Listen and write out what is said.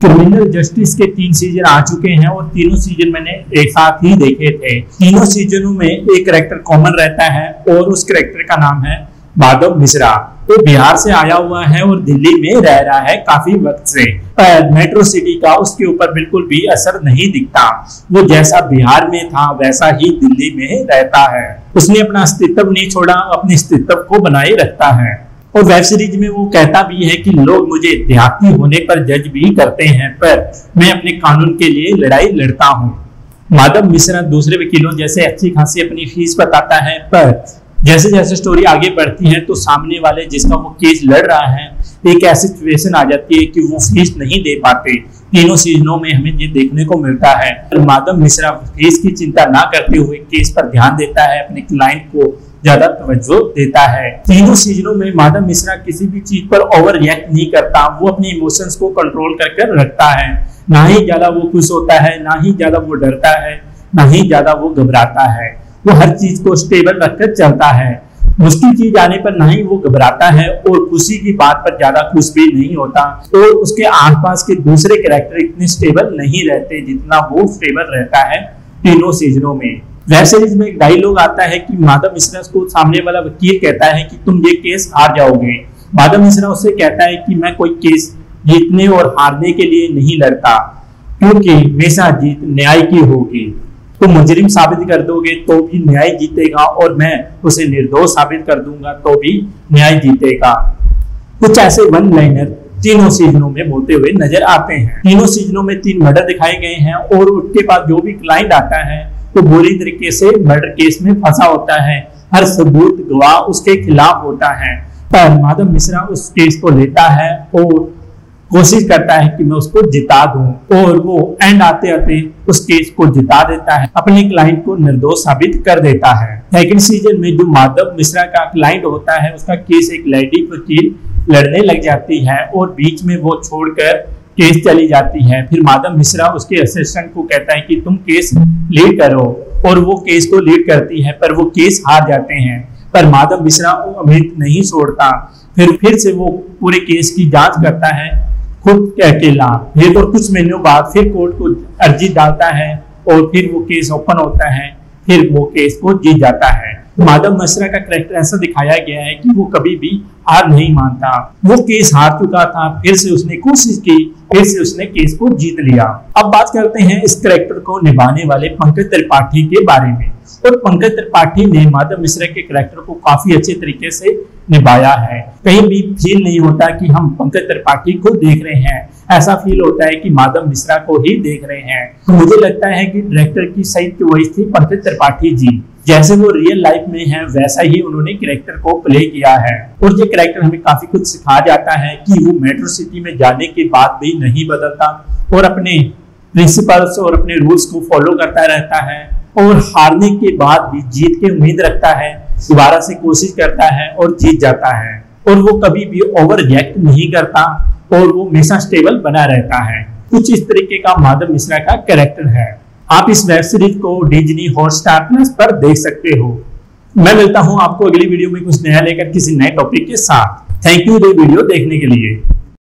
Criminal justice के 3 season आ चुके हैं और तीनों सीजन मैंने एक साथ ही देखे थे। तीनों सीजनों में एक कैरेक्टर कॉमन रहता है और उस कैरेक्टर का नाम है माधव मिश्रा। वो बिहार से आया हुआ है और दिल्ली में रह रहा है काफी वक्त से, पर मेट्रो सिटी का उसके ऊपर बिल्कुल भी असर नहीं दिखता। वो जैसा बिहार में था वैसा ही दिल्ली में रहता है। उसने अपना अस्तित्व नहीं छोड़ा, अपने अस्तित्व को बनाए रखता है। और वेब सीरीज में वो कहता भी है कि लोग मुझे देहाती होने पर जज भी करते हैं, पर मैं अपने कानून के लिए लड़ाई लड़ता हूँ। माधव मिश्रा दूसरे वकीलों जैसे अच्छी खासी अपनी फीस बताता है, पर जैसे जैसे स्टोरी आगे बढ़ती है तो सामने वाले जिसका वो केस लड़ रहा है एक ऐसी सिचुएशन आ जाती है कि वो फीस नहीं दे पाते। तीनों सीजनों में हमें ये देखने को मिलता है। माधव मिश्रा केस की चिंता ना करते हुए केस पर ध्यान देता है, अपने क्लाइंट को ज्यादा तवज्जो देता है। तीनों सीजनों में माधव मिश्रा किसी भी चीज पर ओवर रिएक्ट नहीं करता। वो अपने इमोशंस को कंट्रोल कर रखता है। ना ही ज्यादा वो खुश होता है, ना ही ज्यादा वो डरता है, ना ही ज्यादा वो घबराता है। वो हर चीज को स्टेबल रखकर चलता है। मुश्किल चीज आने पर ना ही वो घबराता है और खुशी की बात पर ज्यादा खुश भी नहीं होता। तो उसके आसपास के दूसरे कैरेक्टर इतने स्टेबल नहीं रहते जितना वो स्टेबल रहता है तीनों सीजनों में। वेब सीरीज में एक डायलॉग आता है कि माधव मिश्रा को सामने वाला वकील कहता है कि तुम ये केस हार जाओगे। माधव मिश्रा उससे कहता है कि मैं कोई केस जीतने और हारने के लिए नहीं लड़ता, क्योंकि हमेशा जीत न्याय की होगी। तुम मुजरिम साबित कर दोगे तो भी न्याय जीतेगा और मैं उसे निर्दोष साबित कर दूंगा तो भी न्याय जीतेगा। कुछ ऐसे वन लाइनर तीनों सीजनों में बोलते हुए नजर आते हैं। तीनों सीजनों में 3 मर्डर दिखाए गए हैं और उसके बाद जो भी क्लाइंट आता है तो बुरी तरीके से मर्डर केस में फंसा होता है। हर सबूत गवाह उसके खिलाफ होता है, पर माधव मिश्रा उस केस को लेता है और कोशिश करता है कि मैं उसको जिता दूं और वो एंड आते आते उस केस को जिता देता है, अपने क्लाइंट को निर्दोष साबित कर देता है। सेकंड सीजन में जो माधव मिश्रा का क्लाइंट होता है उसका केस एक लेडी वकील लड़ने लग जाती है और बीच में वो छोड़कर केस चली जाती है। फिर माधव मिश्रा उसके असिस्टेंट को कहता है कि तुम केस लीड करो और वो केस को लीड करती है, पर वो केस हार जाते हैं। पर माधव मिश्रा उम्मीद नहीं छोड़ता। फिर से वो पूरे केस की जांच करता है खुद अकेला। फिर और कुछ महीनों बाद फिर कोर्ट को अर्जी डालता है और फिर वो केस ओपन होता है, फिर वो केस को जीत जाता है। माधव मिश्रा का कैरेक्टर ऐसा दिखाया गया है कि वो कभी भी हार नहीं मानता। वो केस हार चुका था, फिर से उसने कोशिश की, फिर से उसने केस को जीत लिया। अब बात करते हैं इस कैरेक्टर को निभाने वाले पंकज त्रिपाठी के बारे में। और पंकज त्रिपाठी ने माधव मिश्रा के कैरेक्टर को काफी अच्छे तरीके से निभाया है। कहीं भी फील नहीं होता कि हम पंकज त्रिपाठी को देख रहे हैं, ऐसा फील होता है कि माधव मिश्रा को ही देख रहे हैं। तो मुझे लगता है कि डायरेक्टर की सही चॉइस थी पंकज त्रिपाठी जी। जैसे वो रियल लाइफ में है वैसा ही उन्होंने कैरेक्टर को प्ले किया है। और ये कैरेक्टर हमें काफी कुछ सिखा जाता है कि वो मेट्रो सिटी में जाने के बाद भी नहीं बदलता और अपने प्रिंसिपल्स और अपने रूल्स को फॉलो करता रहता है और हारने के बाद भी जीत की उम्मीद रखता है, दोबारा से कोशिश करता है और जीत जाता है। और वो कभी भी ओवर रिएक्ट नहीं करता और वो हमेशा स्टेबल बना रहता है। कुछ इस तरीके का माधव मिश्रा का कैरेक्टर है। आप इस वेब सीरीज को डिज्नी हॉटस्टार प्लस पर देख सकते हो। मैं मिलता हूं आपको अगली वीडियो में कुछ नया लेकर किसी नए टॉपिक के साथ। थैंक यू वीडियो देखने के लिए।